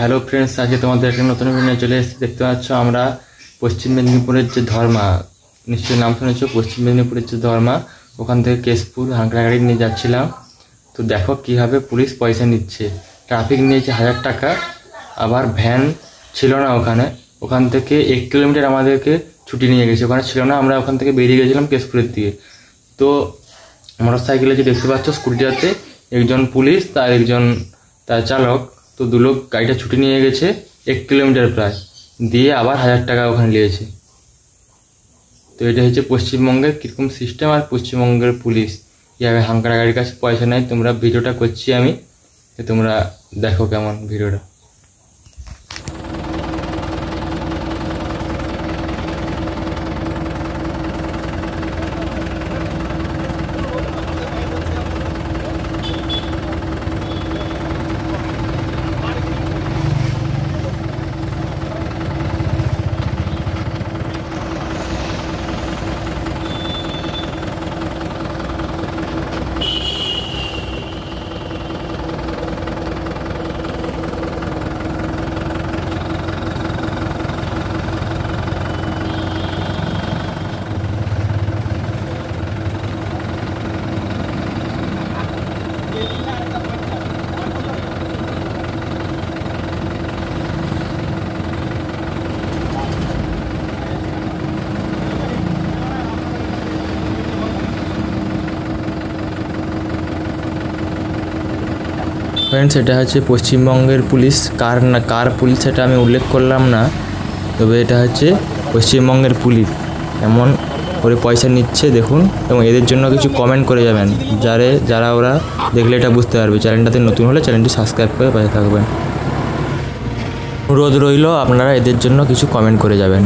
Hello friends, আজকে তোমাদের একটা নতুন ভিডিও চলে এসেছি। দেখতে পাচ্ছ আমরা পশ্চিম মেদিনীপুরের যে ধর্মা, নিশ্চয়ই নাম শুনেছো, পশ্চিম মেদিনীপুরের যে ধর্মা, ওখান থেকে কেশপুর হাঁকড়াগাড়ি নিয়ে যাচ্ছিলাম। তো দেখো কীভাবে পুলিশ পয়সা নিচ্ছে। ট্রাফিক নিয়েছে 1000 টাকা, আবার ভ্যান ছিল না ওখান থেকে 1 কিলোমিটার আমাদেরকে ছুটি নিয়ে গেছে, ওখানে ছিল না। আমরা ওখান থেকে বেরিয়ে গেছিলাম কেশপুরের দিকে। তো মোটর সাইকেলে যে দেখতে পাচ্ছ স্কুটিটাতে একজন পুলিশ তার একজন তার চালক, তো দু লোক গাড়িটা ছুটি নিয়ে গেছে 1 কিলোমিটার প্রায়, দিয়ে আবার 1000 টাকা ওখানে নিয়েছে। তো এটা হচ্ছে পশ্চিমবঙ্গের কীরকম সিস্টেম, আর পশ্চিমবঙ্গের পুলিশ কীভাবে হাঁকড়া গাড়ির কাছে পয়সা নেয়। তোমরা ভিডিওটা করছি আমি, তোমরা দেখো কেমন ভিডিওটা। ফ্রেন্ডস, এটা হচ্ছে পশ্চিমবঙ্গের পুলিশ। কার পুলিশ সেটা আমি উল্লেখ করলাম না, তবে এটা হচ্ছে পশ্চিমবঙ্গের পুলিশ। এমন করে পয়সা নিচ্ছে দেখুন, এবং এদের জন্য কিছু কমেন্ট করে যাবেন, যারা ওরা দেখলে এটা বুঝতে পারবে। চ্যানেলটাতে নতুন হলে চ্যানেলটি সাবস্ক্রাইব করে পাশে থাকবেন। অনুরোধ রইল আপনারা এদের জন্য কিছু কমেন্ট করে যাবেন।